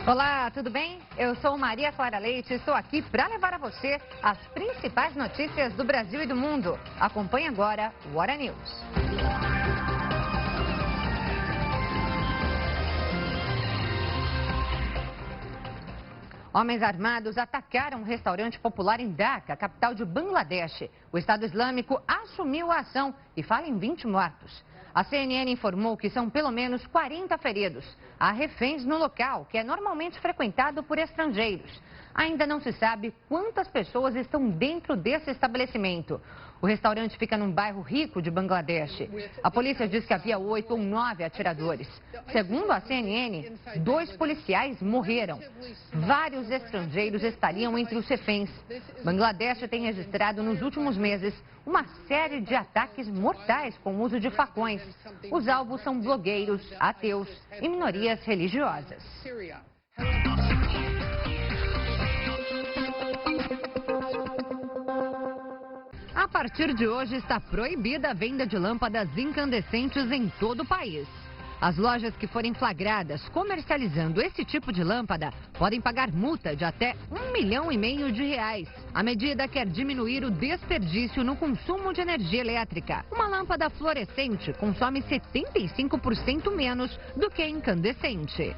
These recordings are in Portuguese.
Olá, tudo bem? Eu sou Maria Clara Leite e estou aqui para levar a você as principais notícias do Brasil e do mundo. Acompanhe agora o Hora News. Homens armados atacaram um restaurante popular em Dhaka, capital de Bangladesh. O Estado Islâmico assumiu a ação e fala em 20 mortos. A CNN informou que são pelo menos 40 feridos. Há reféns no local, que é normalmente frequentado por estrangeiros. Ainda não se sabe quantas pessoas estão dentro desse estabelecimento. O restaurante fica num bairro rico de Bangladesh. A polícia diz que havia 8 ou 9 atiradores. Segundo a CNN, 2 policiais morreram. Vários estrangeiros estariam entre os reféns. Bangladesh tem registrado nos últimos meses uma série de ataques mortais com o uso de facões. Os alvos são blogueiros, ateus e minorias religiosas. A partir de hoje está proibida a venda de lâmpadas incandescentes em todo o país. As lojas que forem flagradas comercializando esse tipo de lâmpada podem pagar multa de até R$ 1,5 milhão. A medida quer diminuir o desperdício no consumo de energia elétrica. Uma lâmpada fluorescente consome 75% menos do que a incandescente.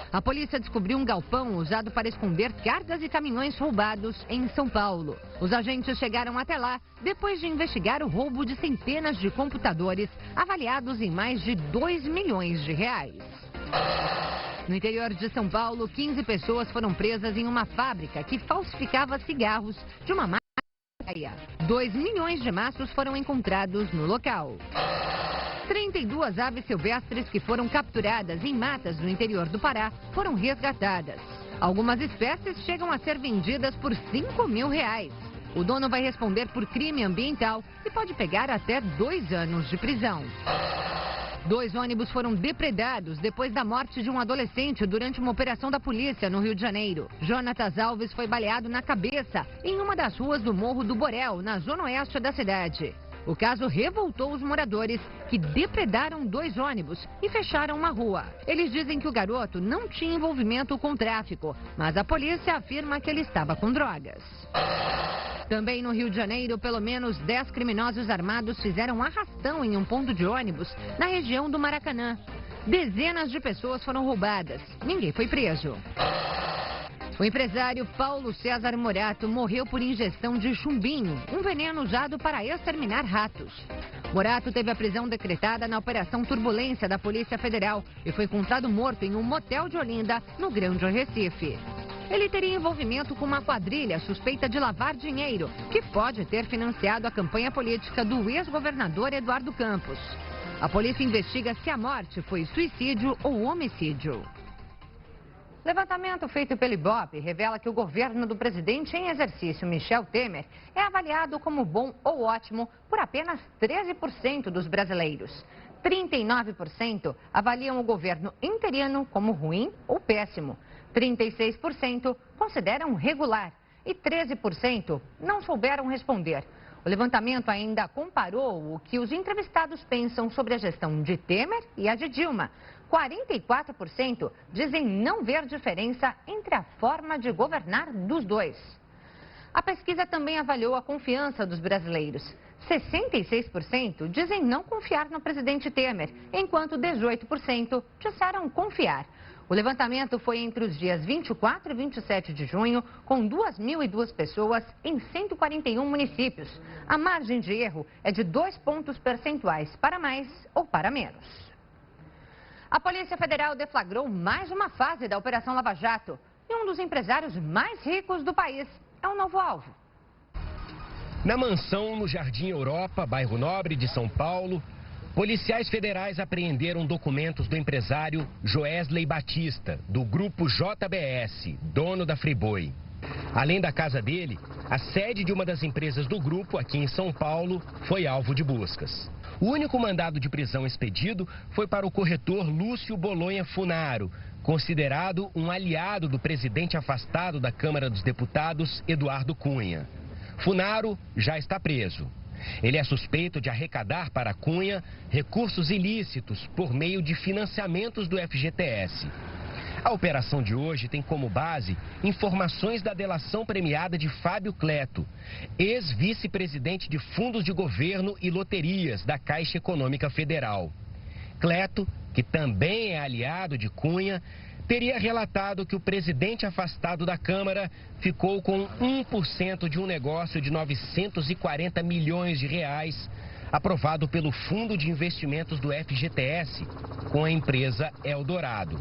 A polícia descobriu um galpão usado para esconder cargas e caminhões roubados em São Paulo. Os agentes chegaram até lá depois de investigar o roubo de centenas de computadores avaliados em mais de R$ 2 milhões. No interior de São Paulo, 15 pessoas foram presas em uma fábrica que falsificava cigarros de uma marca. 2 milhões de maços foram encontrados no local. 32 aves silvestres que foram capturadas em matas no interior do Pará foram resgatadas. Algumas espécies chegam a ser vendidas por R$ 5 mil. O dono vai responder por crime ambiental e pode pegar até 2 anos de prisão. 2 ônibus foram depredados depois da morte de um adolescente durante uma operação da polícia no Rio de Janeiro. Jonatas Alves foi baleado na cabeça em uma das ruas do Morro do Borel, na zona oeste da cidade. O caso revoltou os moradores, que depredaram 2 ônibus e fecharam uma rua. Eles dizem que o garoto não tinha envolvimento com tráfico, mas a polícia afirma que ele estava com drogas. Também no Rio de Janeiro, pelo menos 10 criminosos armados fizeram arrastão em um ponto de ônibus na região do Maracanã. Dezenas de pessoas foram roubadas. Ninguém foi preso. O empresário Paulo César Morato morreu por ingestão de chumbinho, um veneno usado para exterminar ratos. Morato teve a prisão decretada na Operação Turbulência da Polícia Federal e foi encontrado morto em um motel de Olinda, no Grande Recife. Ele teria envolvimento com uma quadrilha suspeita de lavar dinheiro, que pode ter financiado a campanha política do ex-governador Eduardo Campos. A polícia investiga se a morte foi suicídio ou homicídio. Levantamento feito pelo Ibope revela que o governo do presidente em exercício, Michel Temer, é avaliado como bom ou ótimo por apenas 13% dos brasileiros. 39% avaliam o governo interino como ruim ou péssimo. 36% consideram regular e 13% não souberam responder. O levantamento ainda comparou o que os entrevistados pensam sobre a gestão de Temer e a de Dilma. 44% dizem não ver diferença entre a forma de governar dos dois. A pesquisa também avaliou a confiança dos brasileiros. 66% dizem não confiar no presidente Temer, enquanto 18% disseram confiar. O levantamento foi entre os dias 24 e 27 de junho, com 2.002 pessoas em 141 municípios. A margem de erro é de 2 pontos percentuais para mais ou para menos. A Polícia Federal deflagrou mais uma fase da Operação Lava Jato. E um dos empresários mais ricos do país é um novo alvo. Na mansão no Jardim Europa, bairro Nobre de São Paulo, policiais federais apreenderam documentos do empresário Joesley Batista, do grupo JBS, dono da Friboi. Além da casa dele, a sede de uma das empresas do grupo, aqui em São Paulo, foi alvo de buscas. O único mandado de prisão expedido foi para o corretor Lúcio Bolonha Funaro, considerado um aliado do presidente afastado da Câmara dos Deputados, Eduardo Cunha. Funaro já está preso. Ele é suspeito de arrecadar para Cunha recursos ilícitos por meio de financiamentos do FGTS. A operação de hoje tem como base informações da delação premiada de Fábio Cleto, ex-vice-presidente de fundos de governo e loterias da Caixa Econômica Federal. Cleto, que também é aliado de Cunha, teria relatado que o presidente afastado da Câmara ficou com 1% de um negócio de 940 milhões de reais, aprovado pelo Fundo de Investimentos do FGTS, com a empresa Eldorado.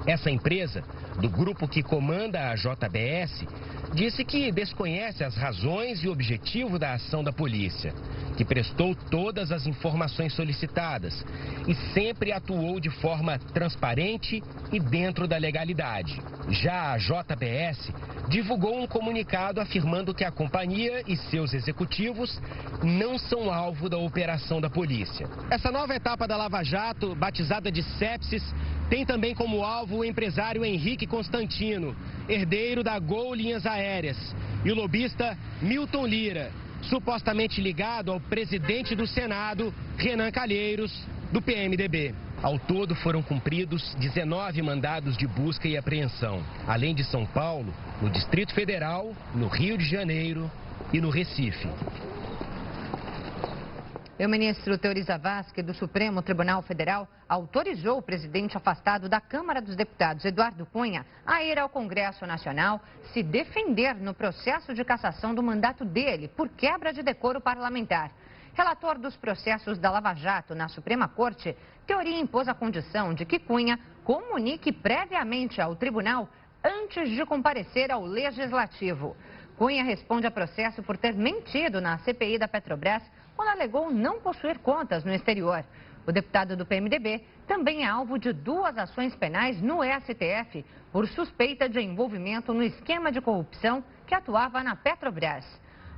Essa empresa, do grupo que comanda a JBS, disse que desconhece as razões e objetivo da ação da polícia, que prestou todas as informações solicitadas e sempre atuou de forma transparente e dentro da legalidade. Já a JBS divulgou um comunicado afirmando que a companhia e seus executivos não são alvo da operação da polícia. Essa nova etapa da Lava Jato, batizada de Sepsis, tem também como alvo o empresário Henrique Constantino, herdeiro da Gol Linhas Aéreas, e o lobista Milton Lira, supostamente ligado ao presidente do Senado, Renan Calheiros, do PMDB. Ao todo foram cumpridos 19 mandados de busca e apreensão, além de São Paulo, no Distrito Federal, no Rio de Janeiro e no Recife. O ministro Teori Zavascki, do Supremo Tribunal Federal, autorizou o presidente afastado da Câmara dos Deputados, Eduardo Cunha, a ir ao Congresso Nacional se defender no processo de cassação do mandato dele por quebra de decoro parlamentar. Relator dos processos da Lava Jato na Suprema Corte, Teori impôs a condição de que Cunha comunique previamente ao tribunal antes de comparecer ao Legislativo. Cunha responde a processo por ter mentido na CPI da Petrobras quando alegou não possuir contas no exterior. O deputado do PMDB também é alvo de 2 ações penais no STF por suspeita de envolvimento no esquema de corrupção que atuava na Petrobras.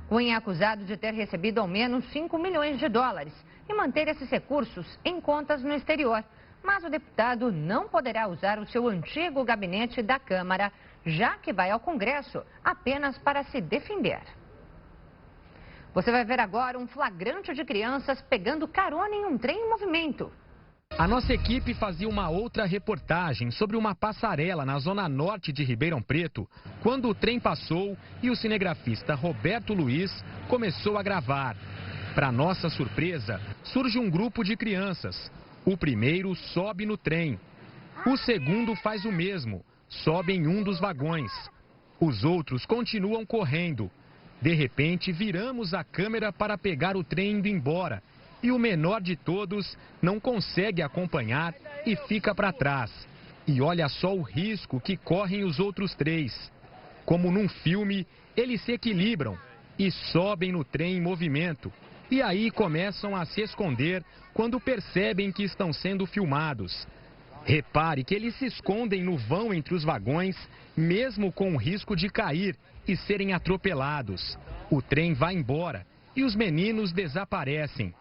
Cunha é acusado de ter recebido ao menos 5 milhões de dólares e manter esses recursos em contas no exterior. Mas o deputado não poderá usar o seu antigo gabinete da Câmara, já que vai ao Congresso apenas para se defender. Você vai ver agora um flagrante de crianças pegando carona em um trem em movimento. A nossa equipe fazia uma outra reportagem sobre uma passarela na zona norte de Ribeirão Preto, quando o trem passou e o cinegrafista Roberto Luiz começou a gravar. Para nossa surpresa, surge um grupo de crianças. O primeiro sobe no trem. O segundo faz o mesmo, sobe em um dos vagões. Os outros continuam correndo. De repente, viramos a câmera para pegar o trem indo embora. E o menor de todos não consegue acompanhar e fica para trás. E olha só o risco que correm os outros 3. Como num filme, eles se equilibram e sobem no trem em movimento. E aí começam a se esconder quando percebem que estão sendo filmados. Repare que eles se escondem no vão entre os vagões, mesmo com o risco de cair e serem atropelados. O trem vai embora e os meninos desaparecem.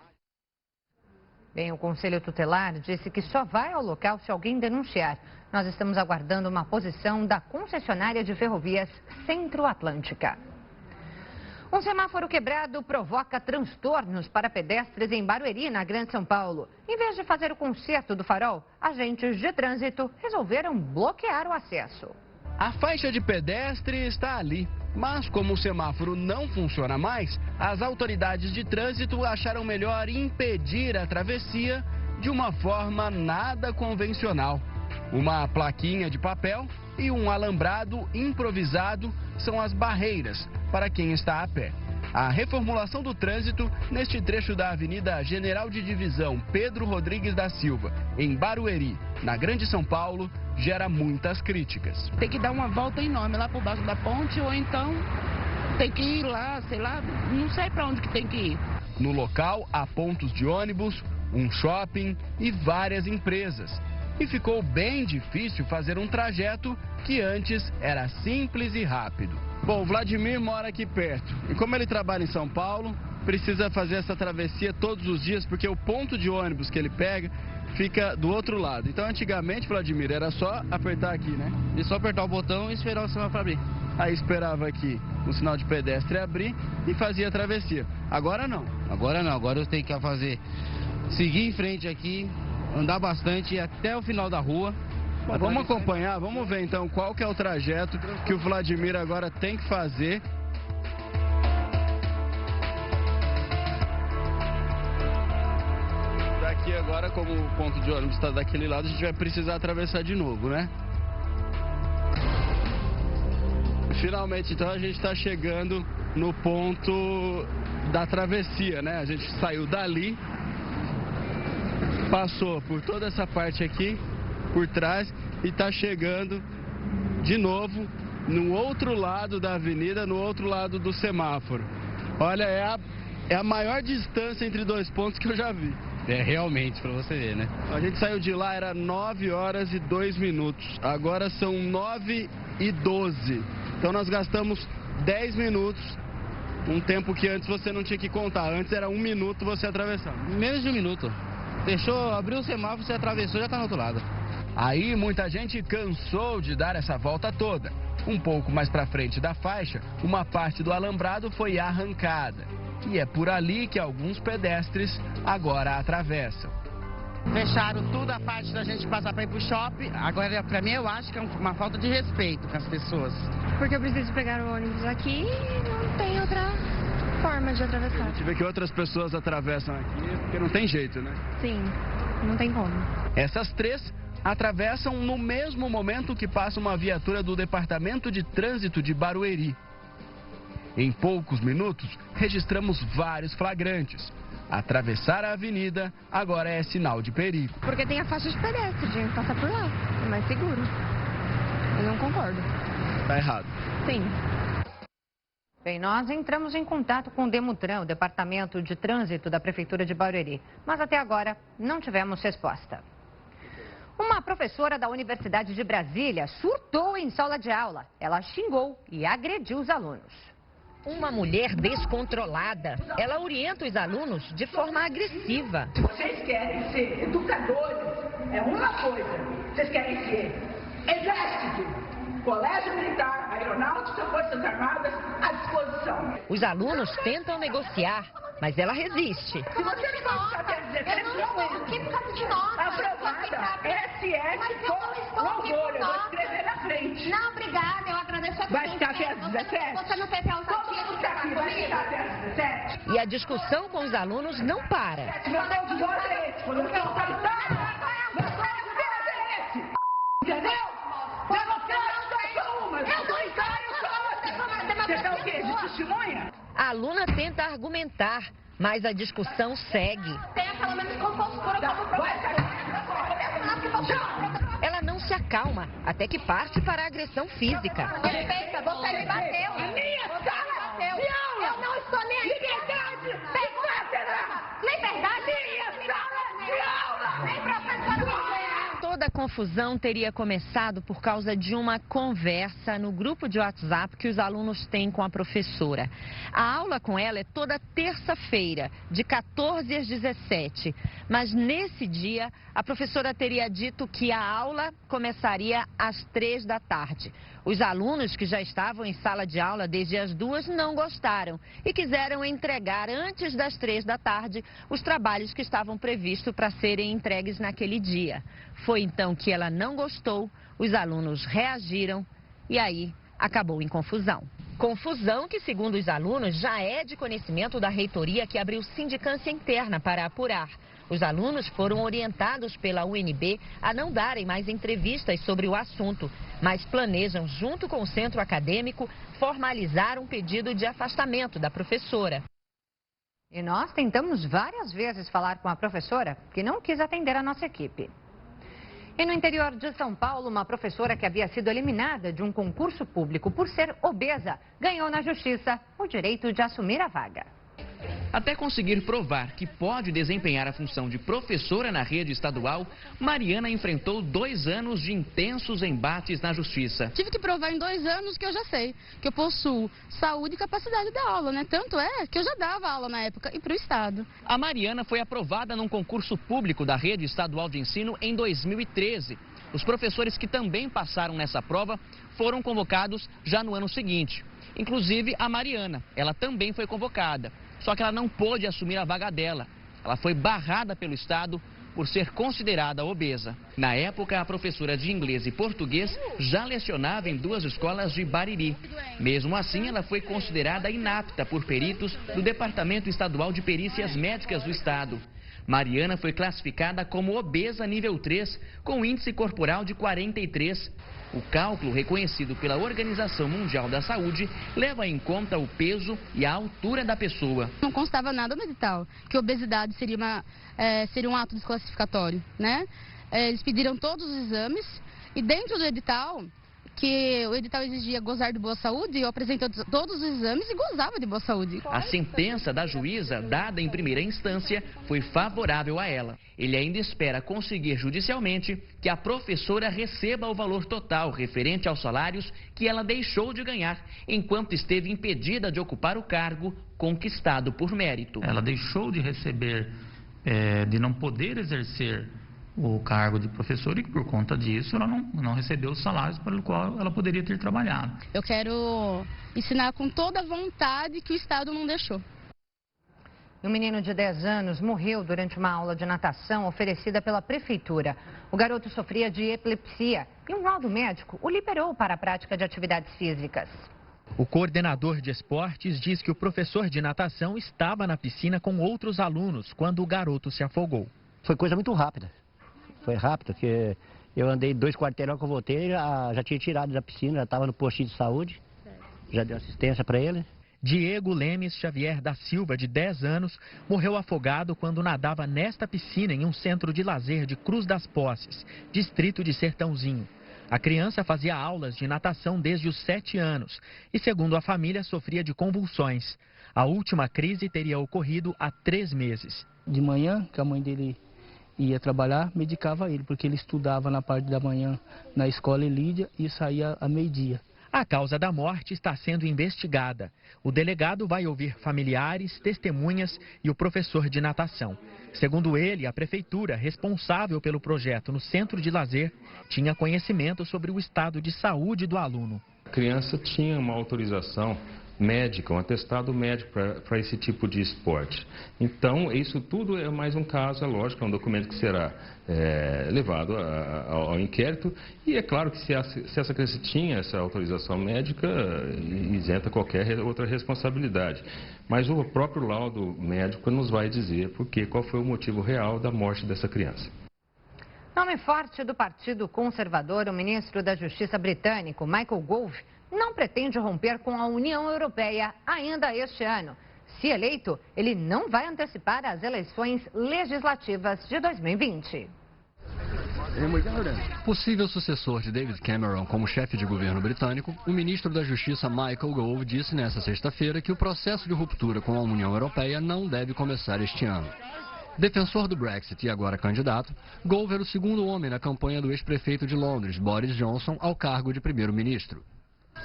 Bem, o Conselho Tutelar disse que só vai ao local se alguém denunciar. Nós estamos aguardando uma posição da concessionária de ferrovias Centro-Atlântica. Um semáforo quebrado provoca transtornos para pedestres em Barueri, na Grande São Paulo. Em vez de fazer o conserto do farol, agentes de trânsito resolveram bloquear o acesso. A faixa de pedestre está ali, mas como o semáforo não funciona mais, as autoridades de trânsito acharam melhor impedir a travessia de uma forma nada convencional. Uma plaquinha de papel e um alambrado improvisado são as barreiras para quem está a pé. A reformulação do trânsito neste trecho da Avenida General de Divisão Pedro Rodrigues da Silva, em Barueri, na Grande São Paulo, gera muitas críticas. Tem que dar uma volta enorme lá por baixo da ponte ou então tem que ir lá, sei lá, não sei para onde que tem que ir. No local há pontos de ônibus, um shopping e várias empresas. E ficou bem difícil fazer um trajeto que antes era simples e rápido. Bom, o Vladimir mora aqui perto e como ele trabalha em São Paulo, precisa fazer essa travessia todos os dias porque o ponto de ônibus que ele pega fica do outro lado. Então antigamente, Vladimir, era só apertar aqui, né? E só apertar o botão e esperar o semáforo abrir. Aí esperava aqui o sinal de pedestre abrir e fazia a travessia. Agora não. Agora não, agora eu tenho que seguir em frente aqui, andar bastante até o final da rua Bom, vamos acompanhar, vamos ver então qual que é o trajeto que o Vladimir agora tem que fazer. Daqui agora, como o ponto de ônibus está daquele lado, a gente vai precisar atravessar de novo, né? Finalmente, então, a gente está chegando no ponto da travessia, né? A gente saiu dali, passou por toda essa parte aqui, por trás, e está chegando de novo no outro lado da avenida, no outro lado do semáforo. Olha, é a maior distância entre dois pontos que eu já vi. É realmente, para você ver, né? A gente saiu de lá, era 9 horas e 2 minutos. Agora são 9 e 12. Então nós gastamos 10 minutos, um tempo que antes você não tinha que contar. Antes era 1 minuto você atravessar. Menos de 1 minuto. Fechou, abriu o semáforo, você atravessou, já está no outro lado. Aí muita gente cansou de dar essa volta toda. Um pouco mais para frente da faixa, uma parte do alambrado foi arrancada. E é por ali que alguns pedestres agora atravessam. Fecharam tudo a parte da gente passar para ir pro shopping. Agora, para mim, eu acho que é uma falta de respeito com as pessoas. Porque eu preciso pegar o ônibus aqui e não tem outra forma de atravessar. A gente vê que outras pessoas atravessam aqui, porque não tem jeito, né? Sim, não tem como. Essas três atravessam no mesmo momento que passa uma viatura do Departamento de Trânsito de Barueri. Em poucos minutos, registramos vários flagrantes. Atravessar a avenida agora é sinal de perigo. Porque tem a faixa de pedestre, a gente passa por lá. É mais seguro. Eu não concordo. Tá errado. Sim. Bem, nós entramos em contato com o Demutran, o Departamento de Trânsito da Prefeitura de Barueri, mas até agora não tivemos resposta. Uma professora da Universidade de Brasília surtou em sala de aula. Ela xingou e agrediu os alunos. Uma mulher descontrolada. Ela orienta os alunos de forma agressiva. Se vocês querem ser educadores, é uma coisa. Vocês querem ser exército, colégio militar, aeronáutica, forças armadas, à disposição. Os alunos tentam negociar, mas ela resiste. Se você não pode até 17 anos, aprovada, SS, com louvor, eu vou escrever na frente. Não, obrigada, eu agradeço a Vai ficar até as 17? Você não fez a Todo mundo que aqui vai ficar até as 17? E a discussão com os alunos não para. Meu tom de voz é esse, quando eu falo autoritário, meu tom de voz é esse. Entendeu? Democrático eu sou uma, autoritário eu sou outra. Você tá o quê? De testemunha? A aluna tenta argumentar, mas a discussão segue. Tenha pelo menos compostura como professor. Ela não se acalma, até que parte para a agressão física. Respeita, você me bateu. Minha sala de aula! Eu não estou nem aqui. Liberdade! Cátedra! Liberdade? Minha sala de aula! Nem professora. Toda a confusão teria começado por causa de uma conversa no grupo de WhatsApp que os alunos têm com a professora. A aula com ela é toda terça-feira, de 14 às 17. Mas nesse dia, a professora teria dito que a aula começaria às 3 da tarde. Os alunos que já estavam em sala de aula desde as 2 não gostaram e quiseram entregar antes das 3 da tarde os trabalhos que estavam previstos para serem entregues naquele dia. Foi então que ela não gostou, os alunos reagiram e aí acabou em confusão. Confusão que, segundo os alunos, já é de conhecimento da reitoria que abriu sindicância interna para apurar. Os alunos foram orientados pela UNB a não darem mais entrevistas sobre o assunto, mas planejam, junto com o centro acadêmico, formalizar um pedido de afastamento da professora. E nós tentamos várias vezes falar com a professora, que não quis atender a nossa equipe. E no interior de São Paulo, uma professora que havia sido eliminada de um concurso público por ser obesa, ganhou na justiça o direito de assumir a vaga. Até conseguir provar que pode desempenhar a função de professora na rede estadual, Mariana enfrentou 2 anos de intensos embates na justiça. Tive que provar em 2 anos que eu já sei, que eu possuo saúde e capacidade de aula, né? Tanto é que eu já dava aula na época e para o Estado. A Mariana foi aprovada num concurso público da rede estadual de ensino em 2013. Os professores que também passaram nessa prova foram convocados já no ano seguinte. Inclusive a Mariana, ela também foi convocada. Só que ela não pôde assumir a vaga dela. Ela foi barrada pelo Estado por ser considerada obesa. Na época, a professora de inglês e português já lecionava em 2 escolas de Bariri. Mesmo assim, ela foi considerada inapta por peritos do Departamento Estadual de Perícias Médicas do Estado. Mariana foi classificada como obesa nível 3, com índice corporal de 43. O cálculo, reconhecido pela Organização Mundial da Saúde, leva em conta o peso e a altura da pessoa. Não constava nada no edital, que obesidade seria um ato desclassificatório, né? Eles pediram todos os exames e dentro do edital, que o edital exigia gozar de boa saúde, eu apresentei todos os exames e gozava de boa saúde. A sentença da juíza, dada em primeira instância, foi favorável a ela. Ele ainda espera conseguir judicialmente que a professora receba o valor total referente aos salários que ela deixou de ganhar, enquanto esteve impedida de ocupar o cargo conquistado por mérito. Ela deixou de receber, de não poder exercer o cargo de professora e por conta disso ela não recebeu os salários para o qual ela poderia ter trabalhado. Eu quero ensinar com toda a vontade que o Estado não deixou. Um menino de 10 anos morreu durante uma aula de natação oferecida pela prefeitura. O garoto sofria de epilepsia e um laudo médico o liberou para a prática de atividades físicas. O coordenador de esportes diz que o professor de natação estava na piscina com outros alunos quando o garoto se afogou. Foi coisa muito rápida. Foi rápido, porque eu andei 2 quarteirões que eu voltei, já tinha tirado da piscina, já estava no postinho de saúde, já deu assistência para ele. Diego Lemes Xavier da Silva, de 10 anos, morreu afogado quando nadava nesta piscina em um centro de lazer de Cruz das Posses, distrito de Sertãozinho. A criança fazia aulas de natação desde os 7 anos e, segundo a família, sofria de convulsões. A última crise teria ocorrido há 3 meses. De manhã, que a mãe dele ia trabalhar, medicava ele, porque ele estudava na parte da manhã na escola Elídia e saía a meio-dia. A causa da morte está sendo investigada. O delegado vai ouvir familiares, testemunhas e o professor de natação. Segundo ele, a prefeitura, responsável pelo projeto no centro de lazer, tinha conhecimento sobre o estado de saúde do aluno. A criança tinha uma autorização médica, um atestado médico para esse tipo de esporte. Então, isso tudo é mais um caso, é lógico, é um documento que será levado ao inquérito e é claro que se essa criança tinha essa autorização médica, isenta qualquer outra responsabilidade. Mas o próprio laudo médico nos vai dizer qual foi o motivo real da morte dessa criança. Nome forte do Partido Conservador, o ministro da Justiça britânico, Michael Gove, não pretende romper com a União Europeia ainda este ano. Se eleito, ele não vai antecipar as eleições legislativas de 2020. Possível sucessor de David Cameron como chefe de governo britânico, o ministro da Justiça Michael Gove disse nesta sexta-feira que o processo de ruptura com a União Europeia não deve começar este ano. Defensor do Brexit e agora candidato, Gove era o segundo homem na campanha do ex-prefeito de Londres, Boris Johnson, ao cargo de primeiro-ministro.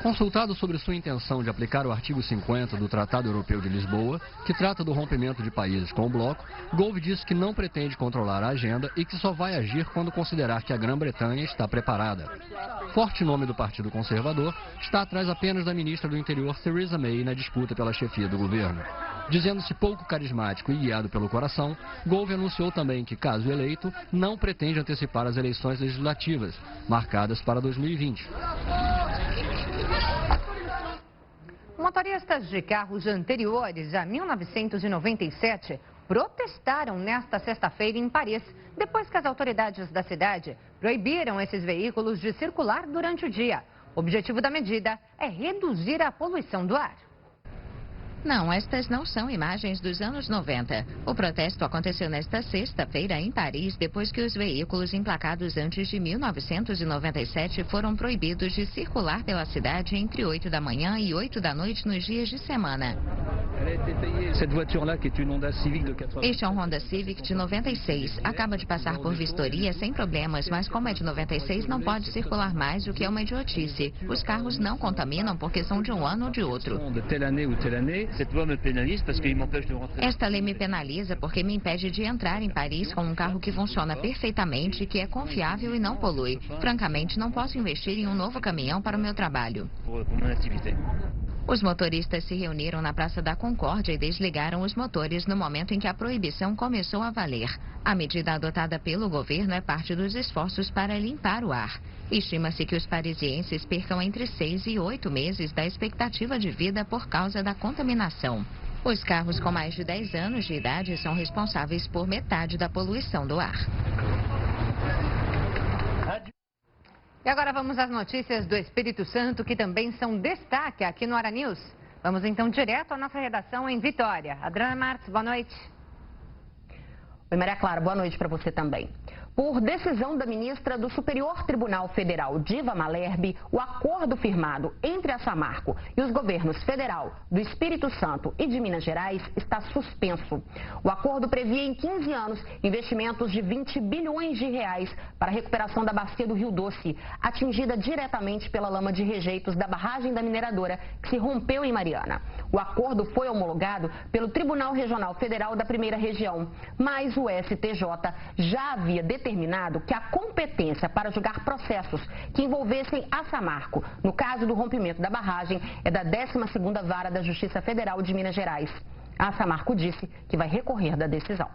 Consultado sobre sua intenção de aplicar o artigo 50 do Tratado Europeu de Lisboa, que trata do rompimento de países com o bloco, Gove disse que não pretende controlar a agenda e que só vai agir quando considerar que a Grã-Bretanha está preparada. Forte nome do Partido Conservador, está atrás apenas da ministra do Interior Theresa May na disputa pela chefia do governo. Dizendo-se pouco carismático e guiado pelo coração, Gove anunciou também que, caso eleito, não pretende antecipar as eleições legislativas, marcadas para 2020. Motoristas de carros anteriores a 1997 protestaram nesta sexta-feira em Paris, depois que as autoridades da cidade proibiram esses veículos de circular durante o dia. O objetivo da medida é reduzir a poluição do ar. Não, estas não são imagens dos anos 90. O protesto aconteceu nesta sexta-feira em Paris, depois que os veículos emplacados antes de 1997 foram proibidos de circular pela cidade entre 8 da manhã e 8 da noite nos dias de semana. Este é um Honda Civic de 96. Acaba de passar por vistoria sem problemas, mas como é de 96, não pode circular mais, o que é uma idiotice. Os carros não contaminam porque são de um ano ou de outro. Esta lei me penaliza porque me impede de entrar em Paris com um carro que funciona perfeitamente, que é confiável e não polui. Francamente, não posso investir em um novo caminhão para o meu trabalho. Os motoristas se reuniram na Praça da Concórdia e desligaram os motores no momento em que a proibição começou a valer. A medida adotada pelo governo é parte dos esforços para limpar o ar. Estima-se que os parisienses percam entre 6 e 8 meses da expectativa de vida por causa da contaminação. Os carros com mais de 10 anos de idade são responsáveis por metade da poluição do ar. E agora vamos às notícias do Espírito Santo, que também são destaque aqui no Hora News. Vamos então direto à nossa redação em Vitória. Adriana Marques, boa noite. Oi, Maria Clara, boa noite para você também. Por decisão da ministra do Superior Tribunal Federal, Diva Malherbe, o acordo firmado entre a Samarco e os governos federal, do Espírito Santo e de Minas Gerais está suspenso. O acordo previa em 15 anos investimentos de 20 bilhões de reais para a recuperação da bacia do Rio Doce, atingida diretamente pela lama de rejeitos da barragem da mineradora que se rompeu em Mariana. O acordo foi homologado pelo Tribunal Regional Federal da Primeira Região, mas o STJ já havia determinado que a competência para julgar processos que envolvessem a Samarco, no caso do rompimento da barragem, é da 12ª Vara da Justiça Federal de Minas Gerais. A Samarco disse que vai recorrer da decisão.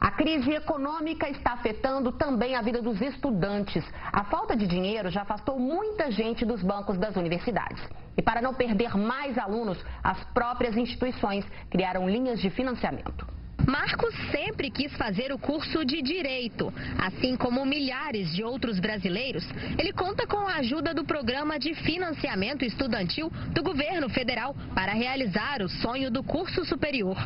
A crise econômica está afetando também a vida dos estudantes. A falta de dinheiro já afastou muita gente dos bancos das universidades. E para não perder mais alunos, as próprias instituições criaram linhas de financiamento. Marcos sempre quis fazer o curso de Direito. Assim como milhares de outros brasileiros, ele conta com a ajuda do Programa de Financiamento Estudantil do Governo Federal para realizar o sonho do curso superior.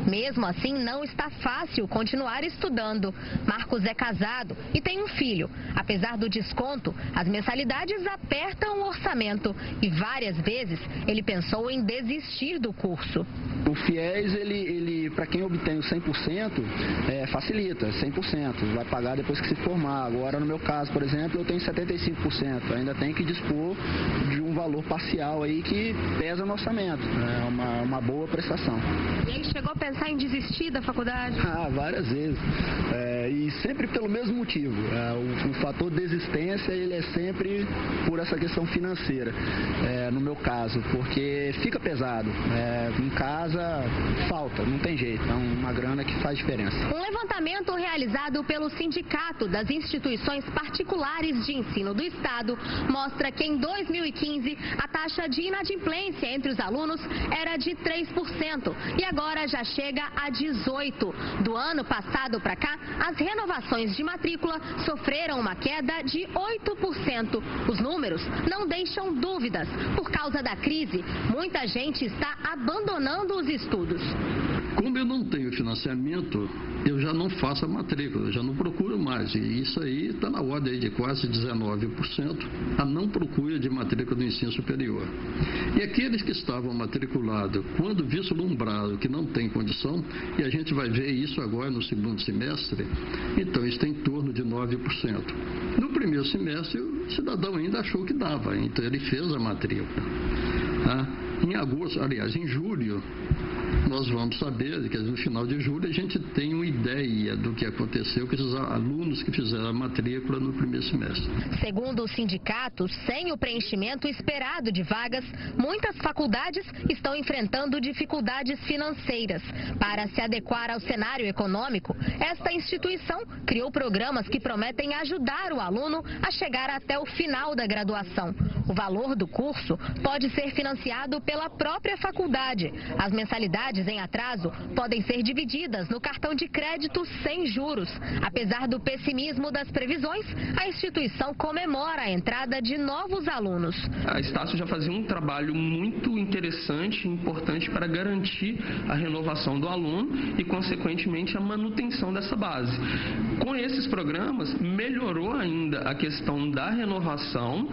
Mesmo assim, não está fácil continuar estudando. Marcos é casado e tem um filho. Apesar do desconto, as mensalidades apertam o orçamento e várias vezes ele pensou em desistir do curso. O FIES, ele para quem obtém o 100%, facilita, 100%, vai pagar depois que se formar. Agora, no meu caso, por exemplo, eu tenho 75%, ainda tem que dispor de um valor parcial aí que pesa no orçamento, é uma boa prestação. E aí chegou a pensar em desistir da faculdade? Várias vezes, e sempre pelo mesmo motivo, o fator desistência, ele é sempre por essa questão financeira, no meu caso, porque fica pesado, em casa falta, não tem jeito, é uma grana que faz diferença. Um levantamento realizado pelo Sindicato das Instituições Particulares de Ensino do Estado mostra que em 2015 a taxa de inadimplência entre os alunos era de 3% e agora já chega a 18%. Do ano passado para cá, as renovações de matrícula sofreram uma queda de 8%. Os números não deixam dúvidas. Por causa da crise, muita gente está abandonando os estudos. Como eu não tenho financiamento, eu já não faço a matrícula, eu já não procuro mais. E isso aí está na ordem de quase 19%, a não procura de matrícula do ensino superior. E aqueles que estavam matriculados, quando vislumbraram que não tem condição, e a gente vai ver isso agora no segundo semestre, então isso tem em torno de 9%. No primeiro semestre, o cidadão ainda achou que dava, então ele fez a matrícula. Em agosto, aliás, em julho, nós vamos saber que no final de julho a gente tem uma ideia do que aconteceu com esses alunos que fizeram a matrícula no primeiro semestre. Segundo o sindicato, sem o preenchimento esperado de vagas, muitas faculdades estão enfrentando dificuldades financeiras. Para se adequar ao cenário econômico, esta instituição criou programas que prometem ajudar o aluno a chegar até o final da graduação. O valor do curso pode ser financiado pela própria faculdade. As mensalidades em atraso podem ser divididas no cartão de crédito sem juros. Apesar do pessimismo das previsões, a instituição comemora a entrada de novos alunos. A Estácio já fazia um trabalho muito interessante e importante para garantir a renovação do aluno e, consequentemente, a manutenção dessa base. Com esses programas, melhorou ainda a questão da renovação,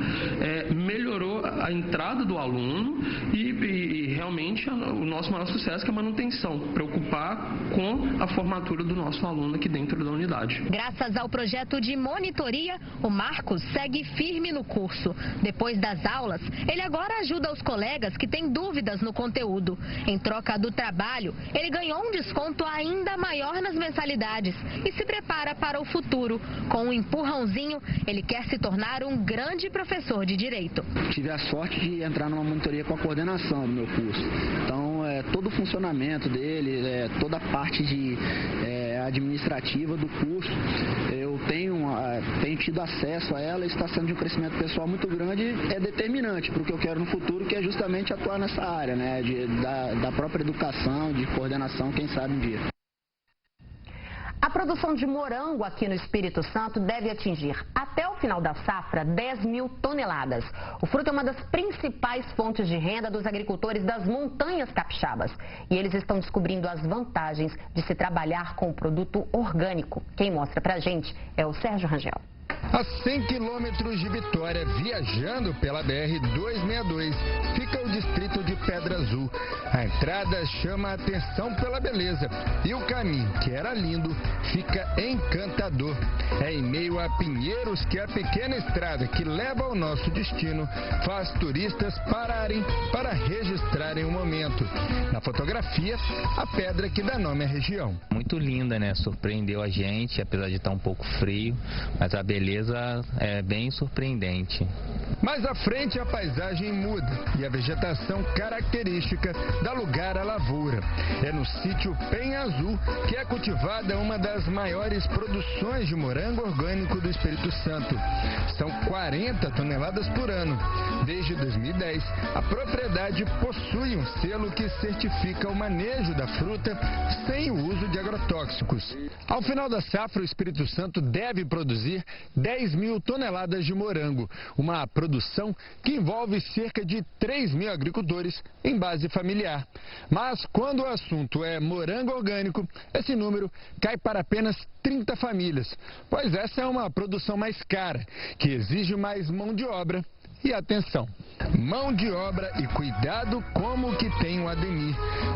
melhorou a entrada do aluno e realmente o nosso maior sucesso, que é a manutenção, preocupar com a formatura do nosso aluno aqui dentro da unidade. Graças ao projeto de monitoria, o Marcos segue firme no curso. Depois das aulas, ele agora ajuda os colegas que têm dúvidas no conteúdo. Em troca do trabalho, ele ganhou um desconto ainda maior nas mensalidades e se prepara para o futuro. Com um empurrãozinho, ele quer se tornar um grande professor de direito. Tive a sorte de entrar numa monitoria com a coordenação do meu curso. Então, todo o funcionamento dele, toda a parte administrativa do curso, eu tenho tido acesso a ela, está sendo de um crescimento pessoal muito grande, é determinante para o que eu quero no futuro, que é justamente atuar nessa área, né, da própria educação, de coordenação, quem sabe um dia. A produção de morango aqui no Espírito Santo deve atingir, até o final da safra, 10 mil toneladas. O fruto é uma das principais fontes de renda dos agricultores das montanhas capixabas. E eles estão descobrindo as vantagens de se trabalhar com o produto orgânico. Quem mostra pra gente é o Sérgio Rangel. A 100 quilômetros de Vitória, viajando pela BR-262, fica o distrito de Pedra Azul. A entrada chama a atenção pela beleza e o caminho, que era lindo, fica encantador. É em meio a pinheiros que a pequena estrada que leva ao nosso destino faz turistas pararem para registrarem o momento. Na fotografia, a pedra que dá nome à região. Muito linda, né? Surpreendeu a gente, apesar de estar um pouco frio, mas a beleza é bem surpreendente. Mais à frente a paisagem muda e a vegetação característica dá lugar à lavoura. É no sítio Penha Azul que é cultivada uma das maiores produções de morango orgânico do Espírito Santo. São 40 toneladas por ano. Desde 2010, a propriedade possui um selo que certifica o manejo da fruta sem o uso de agrotóxicos. Ao final da safra, o Espírito Santo deve produzir 10 mil toneladas de morango, uma produção que envolve cerca de 3 mil agricultores em base familiar. Mas quando o assunto é morango orgânico, esse número cai para apenas 30 famílias, pois essa é uma produção mais cara, que exige mais mão de obra e atenção. Mão de obra e cuidado como o que tem o Ademir.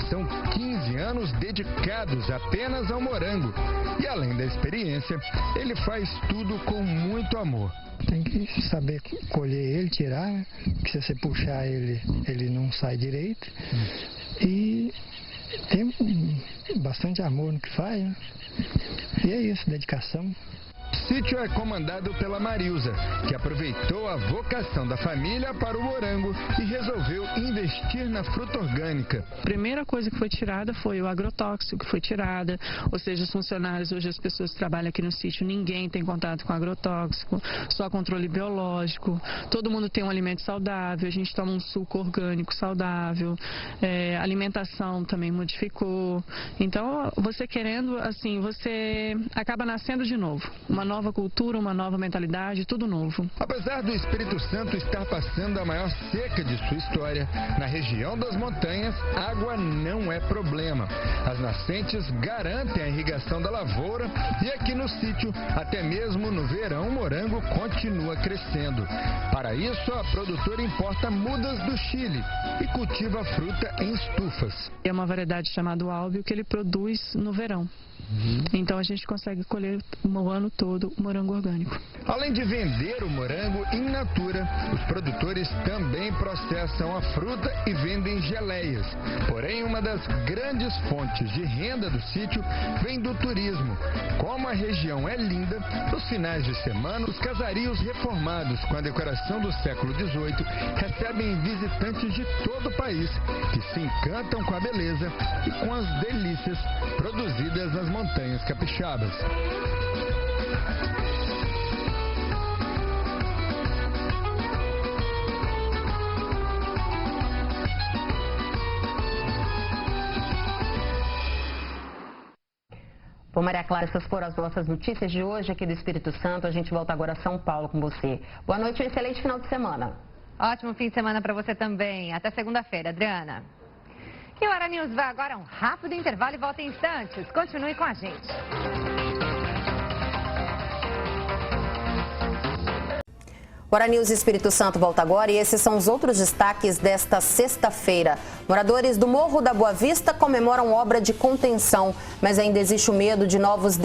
São 15 anos dedicados apenas ao morango. E além da experiência, ele faz tudo com muito amor. Tem que saber colher ele, tirar, né? Porque se você puxar ele, ele não sai direito. E tem bastante amor no que faz, né? E é isso, dedicação. O sítio é comandado pela Marilza, que aproveitou a vocação da família para o morango e resolveu investir na fruta orgânica. A primeira coisa que foi tirada foi o agrotóxico que foi tirada, ou seja, os funcionários, hoje as pessoas que trabalham aqui no sítio, ninguém tem contato com agrotóxico, só controle biológico, todo mundo tem um alimento saudável, a gente toma um suco orgânico saudável, a alimentação também modificou. Então, você querendo, assim, você acaba nascendo de novo. Uma nova cultura, uma nova mentalidade, tudo novo. Apesar do Espírito Santo estar passando a maior seca de sua história, na região das montanhas, água não é problema. As nascentes garantem a irrigação da lavoura e aqui no sítio, até mesmo no verão, o morango continua crescendo. Para isso, a produtora importa mudas do Chile e cultiva a fruta em estufas. É uma variedade chamada Álbio que ele produz no verão. Então a gente consegue colher o ano todo o morango orgânico. Além de vender o morango in natura, os produtores também processam a fruta e vendem geleias. Porém, uma das grandes fontes de renda do sítio vem do turismo. Como a região é linda, nos finais de semana, os casarios reformados com a decoração do século XVIII recebem visitantes de todo o país que se encantam com a beleza e com as delícias produzidas nas montanhas capixabas. Bom, Maria Clara, essas foram as nossas notícias de hoje aqui do Espírito Santo. A gente volta agora a São Paulo com você. Boa noite e um excelente final de semana. Ótimo fim de semana para você também. Até segunda-feira, Adriana. E o Hora News vai agora a um rápido intervalo e volta em instantes. Continue com a gente. Bora News Espírito Santo volta agora e esses são os outros destaques desta sexta-feira. Moradores do Morro da Boa Vista comemoram obra de contenção, mas ainda existe o medo de novos